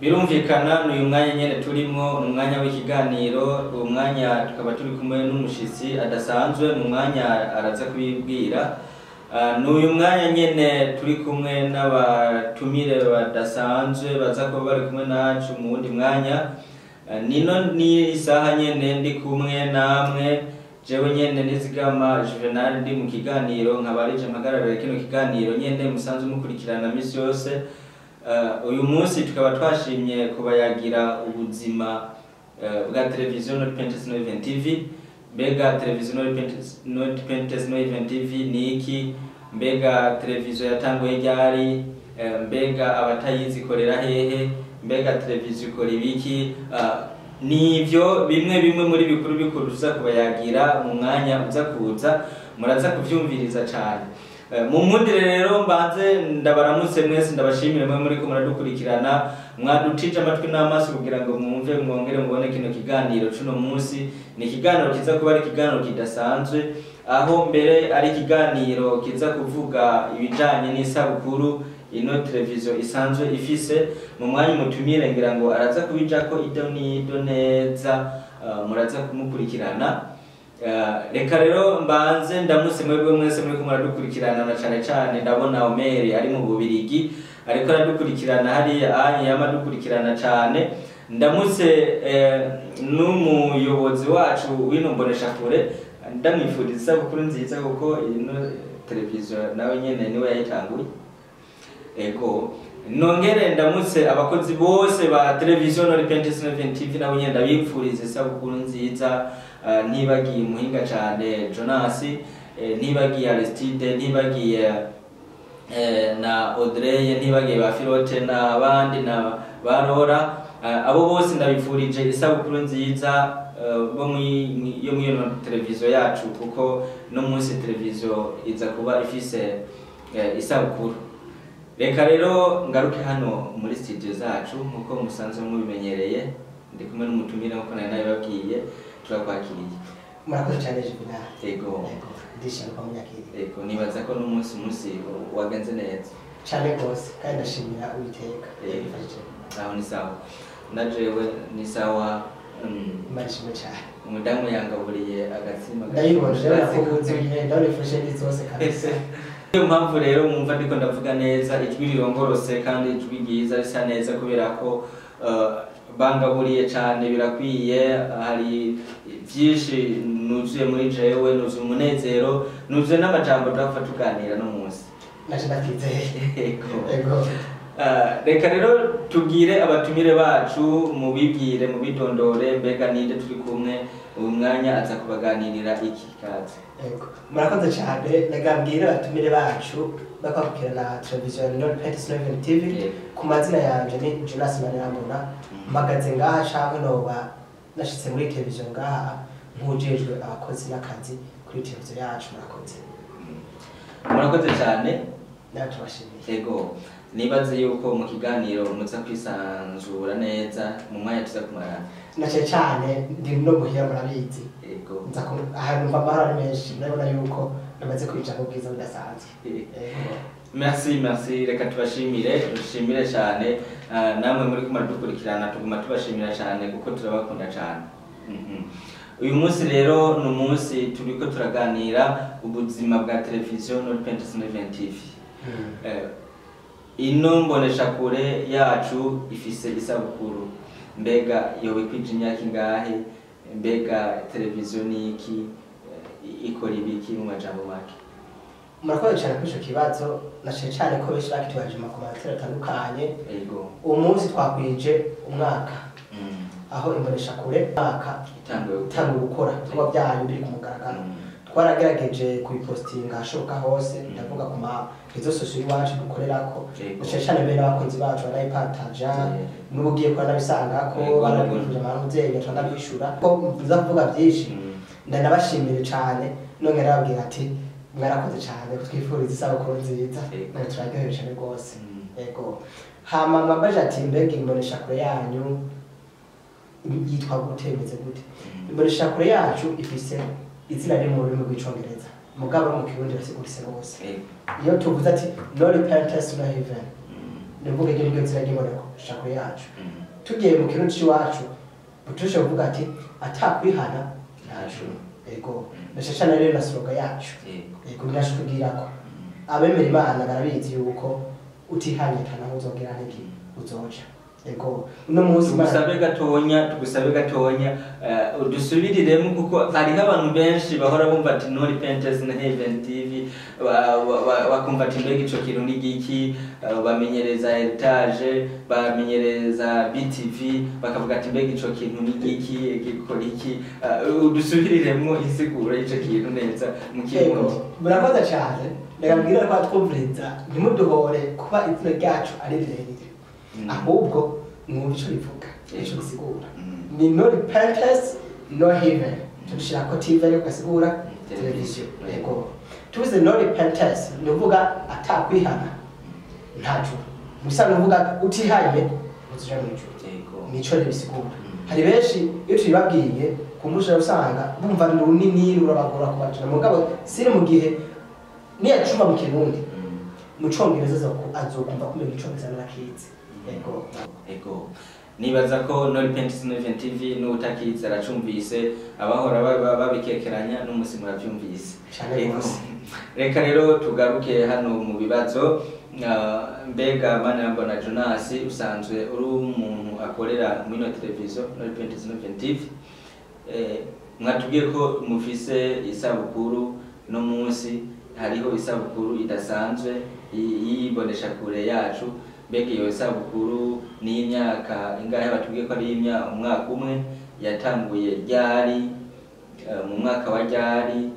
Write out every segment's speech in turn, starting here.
birumvikana n'uyu mwanya nyene turimo umwanya w'ikiganiro umwanya tukaba turi kumwe n'umushitsi adasanzwe mu mwanya araza kubibwira n'uyu mwanya nyene turi kumwe n'abatumire badasanzwe baza kuba bari kumwe nacu mu wundi mwanya nino ni isaha nyene ndi kumwe namwe jewe nyene Nizigama Juvenal ndi mu kiganiro nkabarije mpagararira kino kiganiro nyene musanzwe mukurikirana misi yose uyu munsi tukaba twashimye kubayagira ubuzima bwa televiziyo Nord Event TV mbega televiziyo Nord TV ni iki mbega televiziyo yatanguye ryari mbega abatayizi korera hehe mbega televiziyo ikora ibiki nivyo bimwe muri bikuru tuza kubayagira mu mwanya uza kuza muraza kuvyumviriza cyane mu mundire rero mbanze ndabaramutse mwese ndabashimire mwe muri ko muradukurikirana mwadutije amatwi n'amaso kugira ngo mwumve mwongere mubone kino kiganiro cuno munsi ni kiganiro kiza kuba ari kiganiro kidasanzwe aho mbere ari kiganiro kiza kuvuga ibijanye n'isabukuru ino televiziyo isanzwe ifise mu mwanya mutumire ngira ngo araza kubijako ido neza muraza kumukurikirana reka rero mbanze ndamutse mwebwe mwese muri ko muradukurikirana na cyane ndabona Omer ari mu Bubirigi ariko aradukurikirana hariya yamadukurikirana cyane ndamutse n'umuyobozi wacu w'inombonesha kure ndamwifuriza isabukuru nziza kuko ino televiziyo nawe nyene niwe yayitanguye ego nongere ndamutse abakozi bose ba televiziyo Nord Event TV nabo nyene ndabipfuriza isabukuru nziza ntibagiye muhinga cyane Jonas ntibagiye Aristide ntibagiye na Audrey ntibagiye ba Filote na abandi na Barora abo bose ndabipfurije isabukuru nziza bo yo mu televiziyo yacu kuko no munsi televiziyo iza kuba ifise isabukuru reka rero ngaruke hano muri studio zacu nkuko musanzwe mubimenyereye ndi kumwe n'umutumire nkuko nari babwiye turakwakiriye murakoze cyane Juvenal yego ndishimye ko munyakiriye yego nibaza ko n'umunsi wagenze neza cyane rwose kandi ndashimira Uwiteka yifashije aho ni sawa na jewe ni sawa marishimwe cyane umudamu yangaburiye agatsima ndayibonje nakubuze ngenda urifashe ndizose kabisa niyo mpamvu rero mwumva ndiko ndavuga neza ijwi rirongorose kandi ijwi ryiza risa neza kubera ko bangaburiye cyane birakwiye hari byinshi nuzuye muri jewe nuzuye umunezero nuzuye n'amajambo twapfa tuganira no munsi naje ndakizeye ego reka rero tubwire abatumire bacu mubibwire mubidondore mbega ninde turi kumwe uyu mwanya aza kubaganirira iki kazi ego murakoze cyane nagambwire abatumire bacu bakwakirana televiziyo Nord Event TV ku mazina yanje ni Jonas Manirambona mpagaze ngaha cyangwa noba nashitse muri televiziyo ngaha nkujejwe abakozi n'akazi kuri televiziyo yacu murakoze cyane natubashimiye ego nibaze yuko mu kiganiro muza kwisanzura neza mu mwanya tuza kumara nace cyane ndi no guhera murabizi ego nza ko ahantu mva mahara menshi ndabona yuko namaze kwija mu bwiza budasanzwe merci reka tubashimire dushimire cyane namwe muri kumara dukurikirana tuguma tubashimira cyane kuko turabakunda cyane uyu munsi rero ni umunsi turiko turaganira ubuzima bwa televiziyo Nord Event TV ino mbonesha kure yacu ifise isabukuru mbega yowe kwija imyaka ingahe mbega televiziyo niki ikora ibiki mu majambo make murakoze cyane kuri ico kibazo nace cyane ko benshi bakitubaje mu makomantere atandukanye yego uwo munsi twakwije umwaka aho imbonesha kure mwaka itanguye gukora tuba byayo biri ku mugaragaro twaragerageje kuyipostinga hashoboka hose ndavuga ku ma rezo sosiyo iwacu dukorerako nace cyane mbere n'abakozi bacu barayipataja n'ubugiye kuba nabisanga ko barabifuje amavyeyi batanabishura ko nza kuvuga byinshi ndanabashimire cyane none narababwira ati mwarakoze cyane twifuriza isabukuru nziza nayo turaryohewe cyane rwose yego hama mbabaje ati mbega imbonesha kure yanyu yitwa gute imeze gute imbonesha kure yacu ifise izina riri mu rurimi rw'icongereza mugabo no mu kirundi basigurise rwose iyo tuvuze ati Nord Event nivuga iryo niryo nzira ry'imbonesha kure yacu tugiye mu kintu c'iwacu butushe kuvuga ati atakwihana ntacu ego ndashashana rero na slogan yacu ego ndashikugira ko abemera Imana barabizi yuko utihanye kana uzongera n'iki uzoja ego uno munsi tugusabe gatonya udusubiriremo kuko hariho abantu benshi bahora bumva ati no repentance na Heaven TV bakumva ati mbega ico kintu ni giki bamenyereza Heritage bamenyereza BTV bakavuga ati mbega ico kintu ni giki gikora iki udusubiriremo insiguro y'ico kintu neza mu kirundi murakoze cyane ndagambira ko twumviriza ntimuduhore kuba izina ryacu ari rirerire ahubwo mwumva ico rivuga ico bisigura ni no repentance no heaven tushira ko TV ariko gasigura television ego tubize no repentance nuvuga atakwihana ntacu musa nuvuga utihanye uzuja mu ijuru nico bisigura hari benshi iyo tubabwiye kumusha usanga bumva ni runini rurabagora kubacira mugabo siri mu gihe niyacuma mu kirundi mu congereza azokumva kumbe icongereza narakizi ego nibaza ko no repentance no Heaven TV n'utakiza aracumvise abahora babikekeranya n'umusi muravyumvise reka rero tugaruke hano mu bibazo mbega Manirambona Jonas usanzwe uri umuntu akorera muri no television no repentance no Heaven TV mwatubwiye ko mufise isabukuru no munsi hariho isabukuru idasanzwe yibonesha kure yacu mbega iyo isabukuru ni imyaka ingahe batubwiye ko ari umwaka umwe yatanguye ryari mu mwaka wa ryari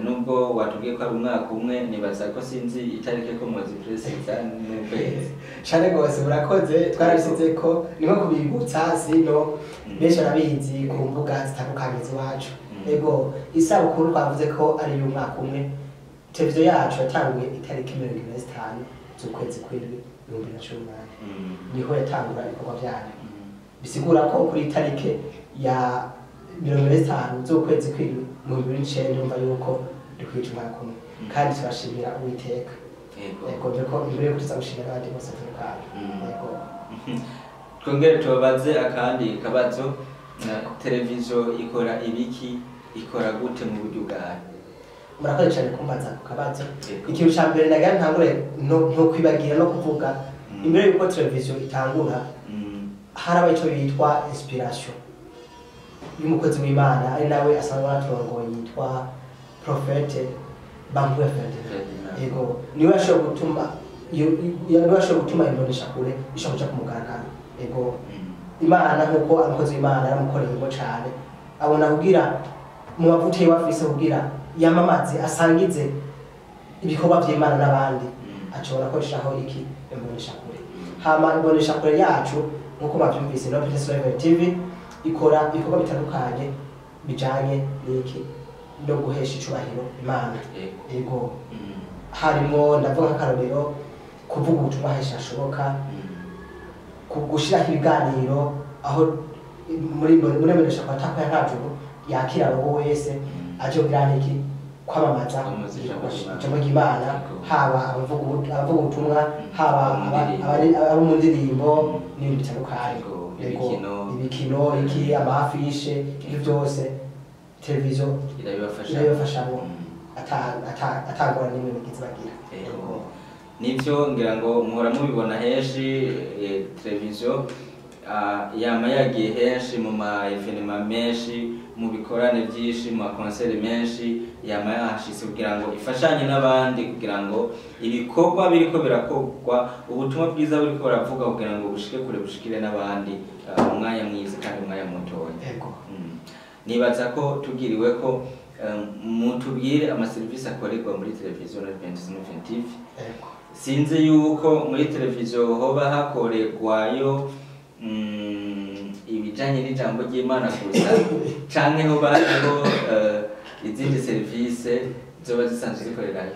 nubwo watubwiye ko ari umwaka umwe nibaza ko sinzi itarike ko muzi presenta n'ukwezi cyane gose murakoze twarabisize ko niko kubibutsa sino benshi arabizi ku mbuga zitandukanye z'iwacu ego isabukuru twavuze ko ari umwaka umwe televiziyo yacu yatanguye itariki 25 z'ukwezi kw'indwi 2018 niho yatangura ibikorwa byayo bisigura ko kuri tarike ya 25 z'ukwezi kw'indwi 2019 ndumva yuko dukwije umwaka umwe kandi turashimira Uwiteka ego ko imbere yo gushimira abandi bose turukaje ego twongere tubabaze akandi kabazo televiziyo ikora ibiki ikora gute mu buryo bwayo murakoze cyane kumbaza ku kabazo ikintu cya mbere nagira ntangure no kwibagira no kuvuga imbere yuko televiziyo itangura harabaye icyo bitwa inspiration y'umukozi w'Imana ari nawe asanzwe aturongoye yitwa Prophete Bambu Ferdinand ego niwe ashobora gutuma imbonesha kure ishobora kuja kumugaragara ego Imana nkuko umukozi w'Imana yaramukoreye ngo cyane abona kugira mu mavuta y'abafise kugira yamamaze asangize ibikorwa by'Imana n'abandi acobora koreshaho iki imbonesha kure hama imbonesha kure yacu nkuko bavyumvise no Heaven TV ikora ibikorwa bitandukanye bijanye n'iki no guhesha icubahiro Imana ego harimo ndavuga akarorero kuvuga ubutumwa hesha ashoboka kugushiraho ibiganiro aho muri mbonesha kwa takwa ntajuru yakira abo wese aje kugira iki kwamamaza ijambo ry'Imana haba abavuga ubutumwa haba abo mu ndirimbo n'ibindi bitandukanye ibikino iki amafishe ibyo byose televiziyo irabibafashamo atangora n'imwe bigize bagira nivyo ngira ngo muhora mubibona henshi televiziyo yama yagiye henshi mu ma evenema menshi mu bikorane byinshi mu makonseri menshi yama yahashitse kugira ngo ifashanye n'abandi kugira ngo ibikorwa biriko birakorwa ubutumwa bwiza buriko baravuga kugira ngo bushike kure bushikire n'abandi umwanya mwiza kandi umwanya mutoya nibaza ko tugiriwe ko mutubwire amaserivisi akorerwa muri televiziyo na Repentance no Heaven TV sinzi yuko muri televiziyo hoba hakorerwayo ibijanye n'ijambo ry'Imana gusa canke ho bariho izindi service zoba zisanzwe zikorerayo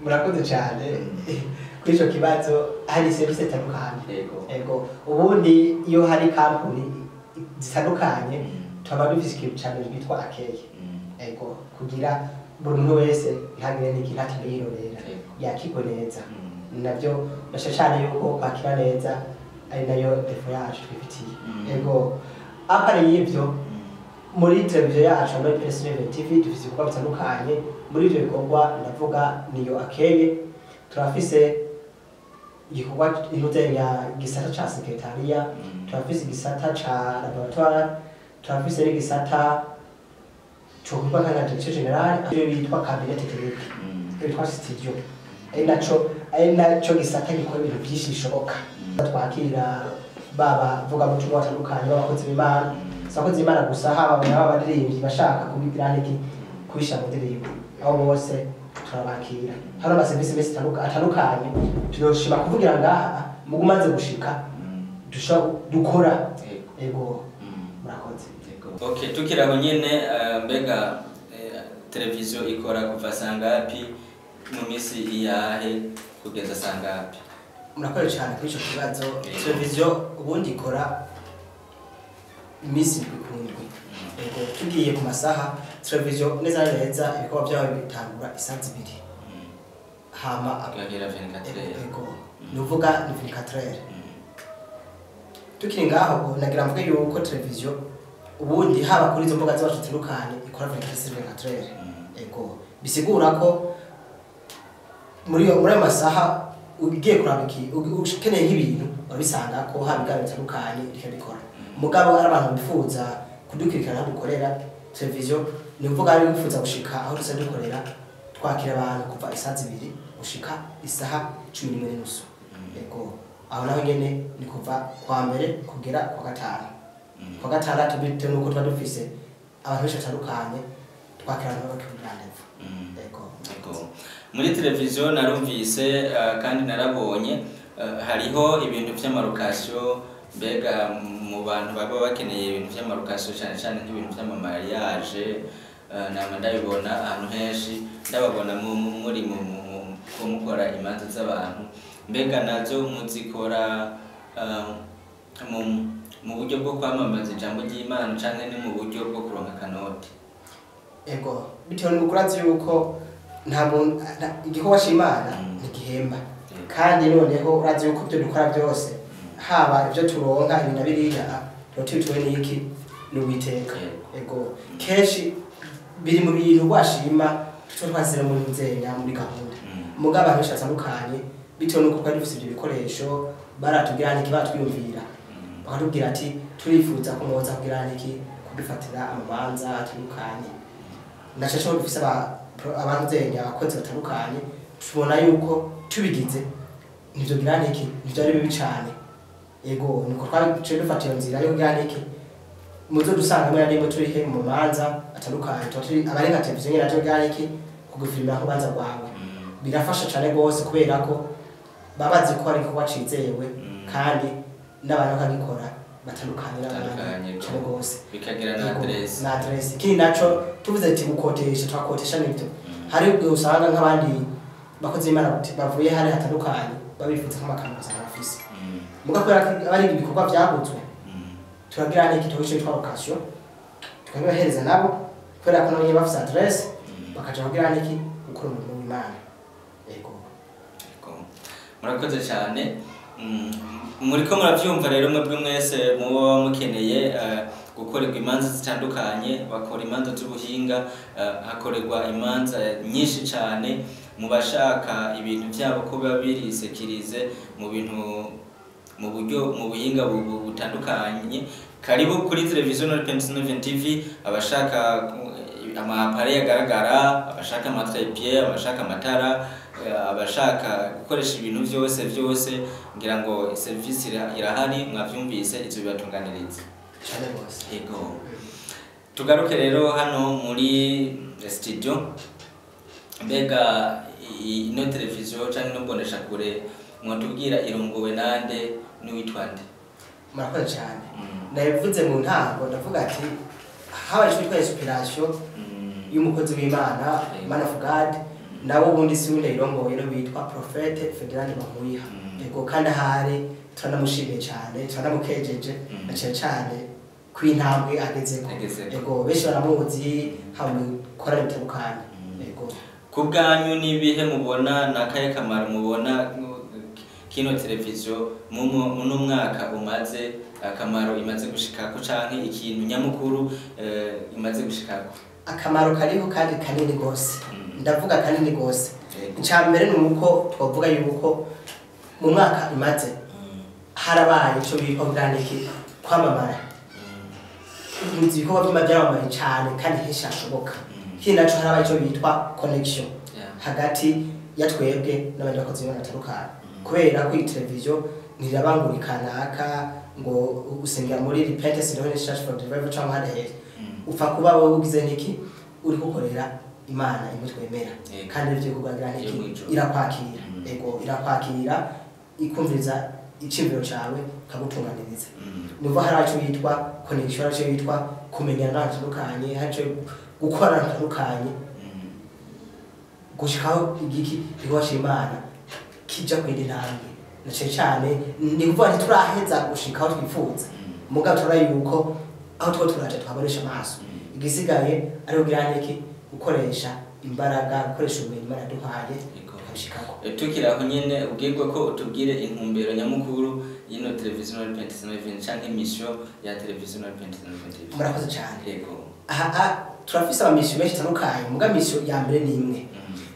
murakoze cyane kuri ico kibazo hari service zitandukanye ego ubundi iyo hari kampuni zitandukanye twaba dufise ikintu cyane bitwa akeye ego kugira buri muntu wese ntagire n'iki ntatabirorera yakiko neza nabyo nashe cyane yuko kwakira neza ari nayo defo yacu twifitiye ego apare y'ibyo muri televiziyo yacu muri PSV TV dufite ibikorwa bitandukanye muri ibyo bikorwa ndavuga niyo akeye turafise igikorwa inute ya gisata ca secretariat turafise igisata ca laboratoire turafise n'igisata cyo kuba kana direction general iyo bitwa cabinet technique bitwa studio ari naco gisata gikora ibintu byinshi bishoboka twakira baba vuga mu cyumba batandukanye babakozi b'Imana sakoze Imana gusa haba abadirimbyi bashaka kubigira niki kwisha mu ndirimbo aho bose turabakira hano amaserivisi menshi atandukanye tunoshima kuvugira ngaha mugumaze gushika dukora ego murakoze okay tukiraho nyene mbega televiziyo ikora kuva sangapi mu misi iyahe kugeza sangapi murakoze cyane kuri ico kibazo televiziyo ubundi ikora imisi bikundwe ego tugiye ku masaha televiziyo neza neza ibikorwa byawe bitangura isaha 2 hama akagera 24 ego nuvuga ni 24 tukiri ngaho nagira mvuge yuko televiziyo ubundi haba kuri izo mbuga zacu zitandukanye ikora 24 ego bisigura ko muri ayo masaha ugiye kuraba iki ukeneye nk'ibintu urabisanga ko haba ibiganiro bitandukanye bikabikora mugabo ari abantu bifuza kudukurikirana dukorera televiziyo ni mvuga ari bifuza gushika aho dusa dukorera twakira abantu kuva isaha 2 gushika isaha 11:30 ego aho naho nyene ni kuva kwa mbere kugera kwa gatanu kwa gatandatu bitewe nuko twa dufise abantu benshi batandukanye twakira abantu bakirandeva ego muri televiziyo narumvise kandi narabonye hariho ibintu by'amarokasiyo mbega mu bantu baba bakeneye ibintu by'amarokasiyo cyane cyane nk'ibintu by'amamariage ndabibona ahantu henshi ndababona muri mukora imanza z'abantu mbega nazo muzikora mu buryo bwo kwamamaza ijambo ry'Imana cyangwa ni mu buryo bwo kuronka kanoti ego bitewe n'ukurazi yuko nta muntu igikorwa cy'Imana ntigihemba kandi noneho urazi yuko byo dukora byose haba ibyo turonka ibintu biriya rotitwe n'iki n'ubiteka ego keshi biri mu bintu washima cyo twasira mu nzenya muri gahunda mugaba abantu batandukanye bitewe n'uko twari dufite ibyo bikoresho baratubwira niki batwiyumvira bakatubwira ati turifuza kumoza kugira niki kubifatira amabanza atandukanye ndashaka dufise abantu nzenya abakozi batandukanye tubona yuko tubigize nivyo gira niki nivyo ari bibi cyane ego niko twaje dufatiye nzira yo gira niki muzo dusanga muri ndimo turi he mu manza atandukanye turi abarenga televiziyo nyine nato gira niki kugufilima aho banza rwawe birafasha cyane gose kubera ko babazi ko ari ko wacizewe kandi n'abantu bakagikora batandukanye n'abandi cyane gose bikagira na adresse kindi naco tuvuze ati gukotesha twakotesha nibyo hari ubwo usanga nk'abandi bakoze Imana bavuye hari hatandukanye babifuza nk'amakamera bafise mugakora abari ibikorwa byaguzwe turagira n'iki cyo twabakasyo tukabibahereza nabo kubera ko nabo bafise adresse bakaja kugira n'iki gukora umuntu w'Imana yego murakoze cyane muriko muravyumva rero mwebwe mwese muba mukeneye gukorerwa imanza zitandukanye bakora imanza z'ubuhinga hakorerwa imanza nyinshi cyane mu bashaka ibintu byabo ko babirisekirize mu bintu mu buryo mu buhinga butandukanye karibu kuri televiziyo na PSV TV abashaka amapare yagaragara abashaka amatrepied abashaka amatara abashaka gukoresha ibintu byose ngira ngo service irahari mwavyumvise izo bibatunganiriza cyane bose ego tugaruke rero hano muri studio mbega ino televiziyo cyangwa no mbonesha kure mwatubwira irongowe nande n'uwitwande murakoze cyane ndabivuze mu ntango ndavuga ati habaye ishuri twa inspiration y'umukozi w'Imana man of God nabo bundi siwunde irongowe no bitwa Prophète Ferdinand Bamuyiha ego kandi hari turanamushimiye cyane turanamukejeje cyane kwintambwe ageze ko ego benshi baramuzi hamwe korana bitandukanye ego kubwanyu nibihe mubona nakaye kamaro mubona kino televiziyo muno mwaka umaze akamaro imaze gushikako canke ikintu nyamukuru imaze gushikako? Akamaro kariho kandi kanini gose, ndavuga kanini gose. Icambere nuko twavuga yuko mu mwaka imaze harabaye ico bita ubwaniki kwamamara. Nzi ko bavuma byamamaye cyane kandi henshi hashoboka. Kindi naco harabaye ico bitwa connection hagati ya twebwe n'abandi bakozi batandukanye. Kubera ko televiziyo ntirabangurikanaka ngo usengera muri Repentance Church for the Revival cyangwa hariya. Upfa kuba wowe ugize niki uri gukorera Imana imwe twemera kandi ivyo kuganira niki irakwakira. Ego irakwakira ikumviriza icibiro cawe kagutunganiriza. Nuva haracu yitwa connection, haracu yitwa kumenyana n'abatandukanye, haracu gukora n'abatandukanye gushikaho igiki rwasha Imana kija kwindi ntambwe. Nace cyane ni kuvuga nti turaheza gushikaho twifuza mugabo turayuko aho two turaje twaboresha amaso igisigaye ari kugira niki gukoresha imbaraga, gukoresha ubumenyi Imana duhaye ikabishikako. Tukiraho nyene ubwirwe ko utubwire intumbero nyamukuru y'ino televiziyo Repentance canke mission ya televiziyo Repentance. Murakoze cyane. Yego. Aha turafise ama mission menshi tandukanye, muga mission ya mbere ni imwe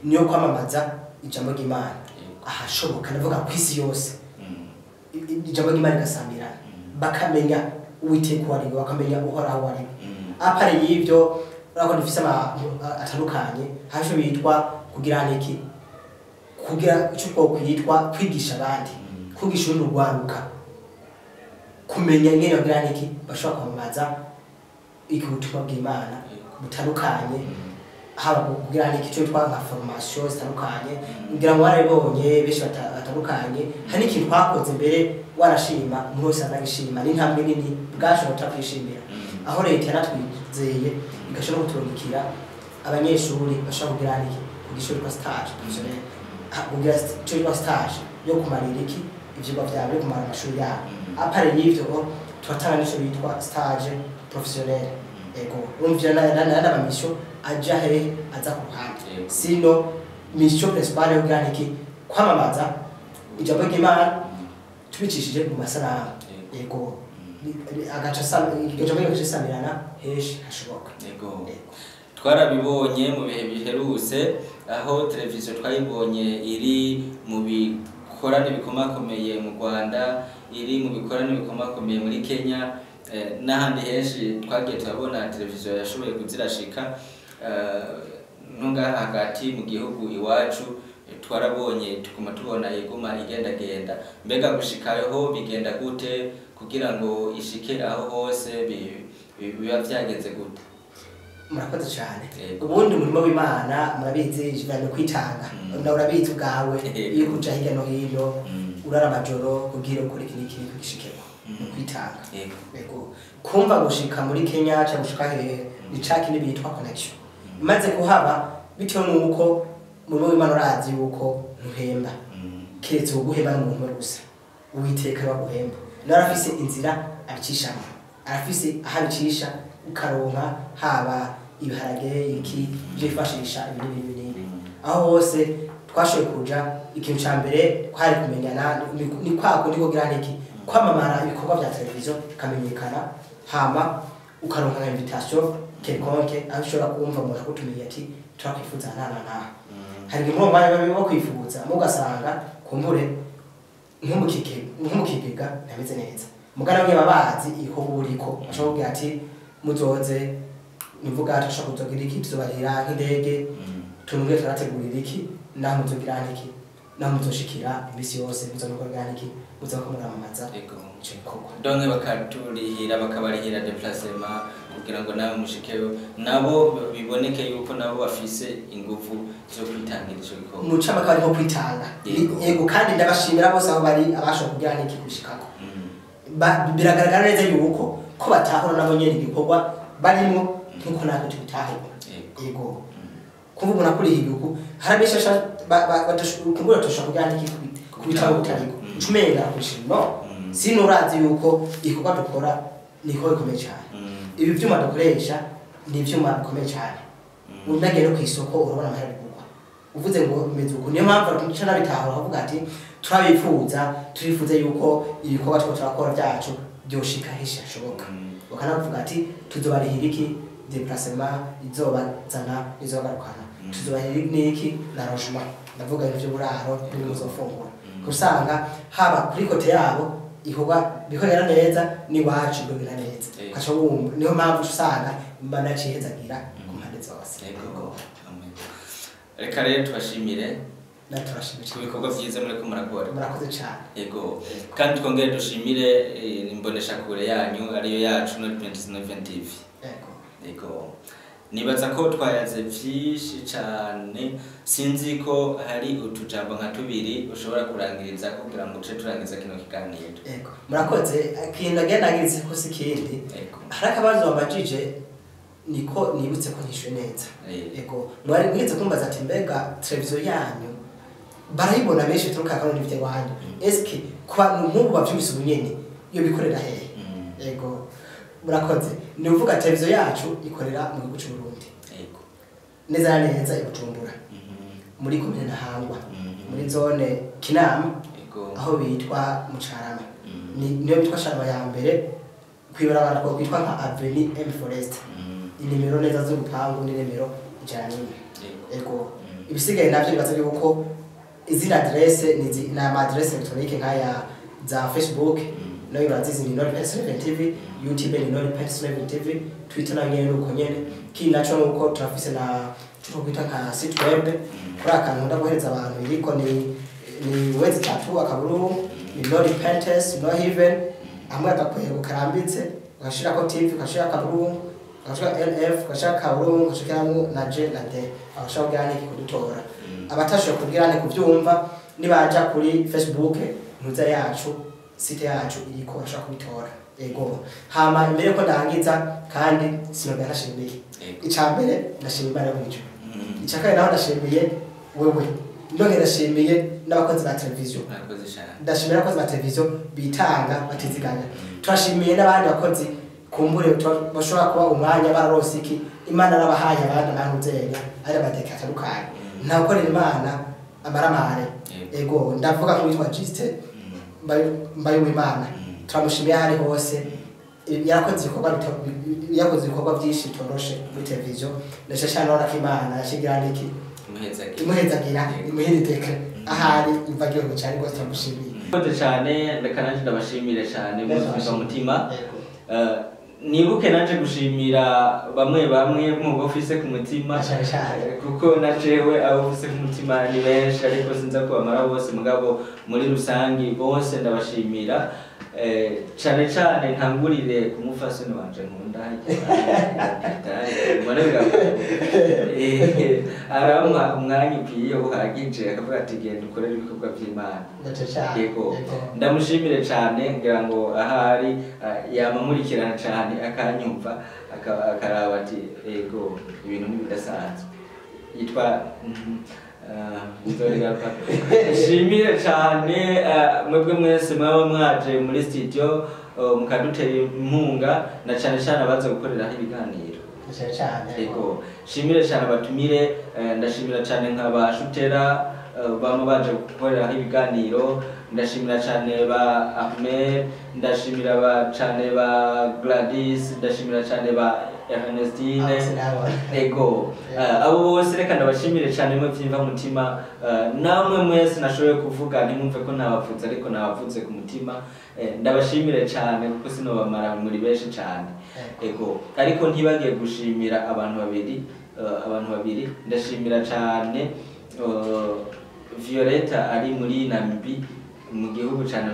niyo kwamamaza ijambo ry'Imana. Aha shoboka ndavuga kwisi yose ijambo ry'Imana gasamira bakamenya Uwiteka wari, bakamenya Uhoraho wari. Apare y'ivyo urako dufise atandukanye hasho bitwa kugira niki, kugira ico kwitwa kwigisha abandi, kwigisha urwaruka kumenya ngene bagira niki bashobora kwamamaza ikubutumwa bw'Imana butandukanye, haba kugira niki cyo twa nka formation zitandukanye ngira ngo warabonye benshi batandukanye. Hari ikintu twakoze mbere warashima mwose anagishima n'intambwe nini bwashobora kwishimira, aho leta yaratwizeye igashobora kuturungikira abanyeshuri bashobora kugira niki kugishuri kwa stage professionnel, kugira cyo stage yo kumarira iki ivyigwa vyawe kumara amashuri yabo. Apare y'ivyo turatanga nico bitwa stage professionnel. Ego umvira na mission aja he aza kuruhande, sino mission principale yo niki kwamamaza ijambo ry'Imana tubicishije mu masanamu. Ego agaca samirana heshi hashoboka. Ego twarabibonye mu bihe biherutse aho televiziyo twayibonye iri mu bikorane bikomakomeye mu Rwanda, iri mu bikorane bikomakomeye muri Kenya n'ahandi henshi twagiye turabona televiziyo yashoboye kuzirashika nunga hagati mu gihugu iwacu twarabonye tukuma tubona iguma igendagenda. Mbega gushikaho bigenda gute kugira ngo ishike aho hose biba vyagenze gute? Murakoze cyane. Ubundi umurimo w'Imana murabizi ijana kwitanga, urabizi ubwawe iyo kuja hirya no hino urara amajoro kugira ukuri kiniki kugishikeko kwitanga. Ego kumva gushika muri Kenya cyangwa gushika he nicaki nibitwa connection imaze kuhaba bitewe nuko umurimo w'Imana urazi yuko ntuhemba keretse uguhemba n'umuntu gusa Uwiteka baguhemba. Narafise inzira abicishamo, arafise ahabicisha ukaronka haba ibiharage iki byifashisha ibinini aho hose twashoboye kuja. Ikintu ca mbere kwari kumenyana ni kwako ndiko gira niki kwamamara ibikorwa vya televiziyo kamenyekana, hama ukaronka invitation quelconque ashobora kumva umuntu akutumiye ati turakwifuza nana. Hari imwe mwanya bwo kwifuza mugasanga kumbure nk'umukigega ntameze neza, mugana mwe babazi iko buriko ashobora ati muzoze nivuga atashaka kuzogira iki tuzobarira nk'indege tunumwe turategurira iki na muzogira niki na muzoshikira imisi yose muzokorera niki muzokomera amamaza. Ego donke bakaturihira bakabarihira déplacement kugira ngo nawe mushikeyo nabo biboneke yuko nabo bafise ingufu zo kwitangira ico gikorwa muca bakari nko kwitanga. Yego kandi ndabashimira bose aho bari abasha kugira niki gushikako. Biragaragara neza yuko ko batahora nabo nyene igikorwa barimo nkuko natwe tubitaho. Yego kumva umuntu akuriye igihugu harabishasha batashukura toshaka kugira niki kubitabo butariko ucumenga kushino sino urazi yuko igikorwa dukora niko bikomeye cyane. Ibi vyuma dukoresha ni ivyuma bikomeye cyane. Unagera ku isoko urabona amahera bigurwa uvuze ngo bimeze uko niyo mpamvu abaca nabitahura bavuga ati turifuza yuko ibikorwa two turakora byacu byoshika henshi hashoboka bakanavuga ati tuzobarihira iki déplacement izobazana izogarukana tuzobarihira n'iki na logement ndavuga ibyo buraro n'ibizofungura kusanga haba kuri kote yabo bikorera neza n'iwacu bikorera neza kaco bumva niyo mpamvu usanga mbana cihezagira ku mpande zose. Reka rero tubashimire naturashimire ku bikorwa byiza muriko murakora. Murakoze cyane. Yego kandi twongere dushimire imbonesha kure yanyu ariyo yacu no 29 TV. Yego nibaza ko twayaze byinshi cyane sinzi ko hari utujambo nka tubiri ushobora kurangiriza kugira ngo uce turangiza kino kiganiro. Yego murakoze kintu agenagirize ko sikindi hari akabazo wabajije niko nibutse ko ntishyuye neza. Yego mwari mwitse kumbaza ati mbega televiziyo yanyu barayibona benshi turuka kandi n'ibyo wanyu eske kwa n'ubu bavyumvise ubunyene iyo bikorera hehe. Yego murakoze ni uvuga televiziyo yacu ikorera mu gihugu cy'u Burundi. Yego neza neza ibujumbura muri komine Ntahangwa muri zone Kinama aho bitwa Mucarama niyo bitwa Sharama ya mbere kwibarabara ko kwitwa nka Avenue M Forest inimero neza z'urupangu n'inimero ijana. Yego ibisigaye navyo bibaza yuko izina adresse ni na adresse electronique nkaya za Facebook no irazizi ni Nord27 TV, YouTube ni Nord27 TV, Twitter na nyene uko nyene kinacho nuko turafise na tukwita ka site web kuri akantu ndaguhereza abantu iriko ni website akaburu ni Nord27 no even amwe agakwego karambitse ugashira ko TV ugashira akaburu ugashira LF ugashira akaburu ugashira na J na D abashaka gane kudutora abatashoboye kubwirane kuvyumva nibaja kuri Facebook ntuza yacu site yacu iriko bashaka kubitora. Yego hama imbere ko ndangiza kandi sinoga nashimiye icambere nashimiye Imana y'umuco icakaye naho nashimiye wewe ndonge nashimiye n'abakozi ba televiziyo ndashimira abakozi ba televiziyo bitanga batiziganya turashimiye n'abandi bakozi kumbure bashobora kuba umwanya bararose iki Imana nabahaye abandi bantuzenga ari abateka atandukanye nakorera Imana amaramare. Yego ndavuga ko witwa Juste mbaye w'Imana turamushimiye hari hose yakoze ibikorwa byinshi toroshe muri televiziyo ndetse cyane nora ko Imana yashigira niki imuhezagira imuhiriteka ahari imvagiye ngo cyane gose turamushimiye cyane. Reka nanje ndabashimire cyane mu mutima nibuke naje gushimira bamwe mu office ku mutima kuko najewe abo office ku mutima ni benshi ariko sinza kubamara bose mugabo muri rusangi bose ndabashimira cyane cyane ntangurire kumufasoni wanje nkunda arampa umwanya ukwiye uhagije akavuga ati genda ukorere ibikorwa by'Imana. Yego ndamushimire cyane ngira ngo ahari yamamurikirana cyane akanyumva akaraba ati yego ibintu bidasanzwe yitwa shimire cyane mwebwe mwese mwaba mwaje muri studio mukadutera impunga na cyane cyane abaza gukorera ibiganiro. Yego shimire cyane abatumire ndashimira cyane nk'abashutera bama baje gukorera ibiganiro ndashimira cyane ba Ahmed ndashimira cyane ba Gladys ndashimira cyane ba Ernestine. Ego abo bose reka ndabashimire cyane mu byimva mutima namwe mwese nashoboye kuvuga ntimumve ko nabavuze ariko nabavuze ku mutima ndabashimire cyane kuko sinobamara muri benshi cyane. Ego ariko ntibagiye gushimira abantu babiri ndashimira cyane Violeta ari muri Namibia mu gihugu cyane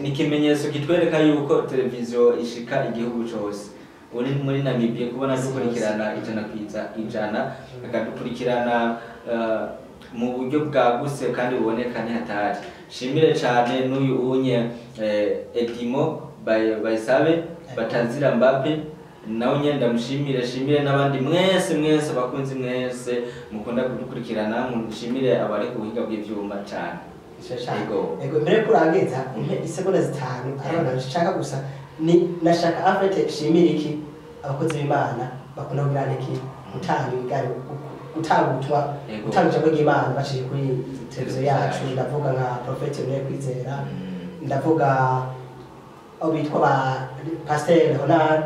ni kimenyetso kitwereka yuko televiziyo ishika igihugu cyose uri muri Namibia kubona dukurikirana ijana akadukurikirana mu buryo bwagutse kandi buboneka ni hatari. Shimire cyane n'uyu unye Edimo bayisabe batanzira Mbappe nawe nyine ndamushimire shimire n'abandi mwese bakunzi mwese mukunda kudukurikirana mushimire abari ku buhinga bw'ivyuma cyane. Yego mbere kurangiza isegonda zitanu arabana nshaka gusa ni nashaka afete shimire iki abakozi b'Imana bakunda kugira iki gutanga ibigari gutanga ubutumwa gutanga ijambo ry'Imana baciye kuri televiziyo yacu ndavuga nka Prophet Emile Kwizera ndavuga abo bitwa ba Pasteur Honard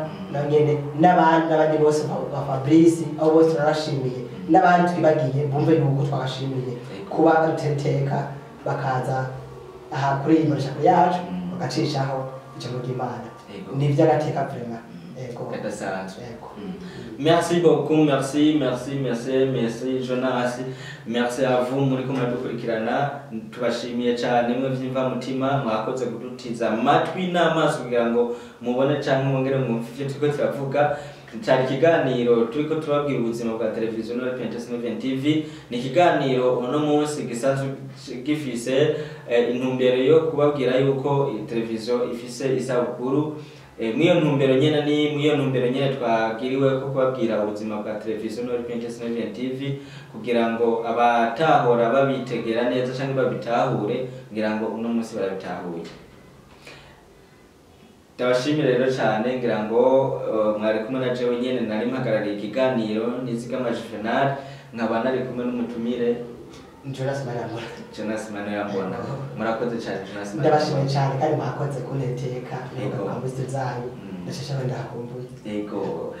n'abandi bose ba Fabrice abo bose turashimiye n'abandi twibagiye bumve yuko twabashimiye kuba duteteka bakaza aha kuri iyi mashako yacu bagacishaho ijambo ry'Imana ni iby'agateka vraiment Merci beaucoup, merci Jonas, merci à vous muri ko muradukurikirana tubashimiye cyane mwe vyimva mutima mwakoze kudutiza amatwi n'amaso kugira ngo mubone cyangwa mwongere mwumve ivyo turiko turavuga. Cyari ikiganiro turiko turabwira ubuzima bwa televiziyo no Pentest TV. Ni ikiganiro uno munsi gisanzwe gifise intumbero yo kubabwira yuko televiziyo ifise isabukuru. Mwiyo ntumbero nyene twagiriwe ko kubabwira ubuzima bwa televiziyo no Pentest TV kugira ngo abatahora babitegera neza cyangwa babitahure ngira ngo uno munsi barabitahuye. Ndabashimira rero cyane ngira ngo mwari kumwe na jewe nyene nari mpagarariye ikiganiro Nizigama Juvenal nkaba nari kumwe n'umutumire Jonas Manirambona. Murakoze cyane Jonas Manirambona. Ndabashimiye cyane kandi mwakoze kuneteka neza kwa muziki zanyu ndashaka ndakumbuye. Yego.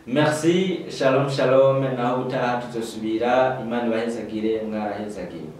Merci, shalom naho utaha tuzosubira Imana ibahezagire mwarahezagire.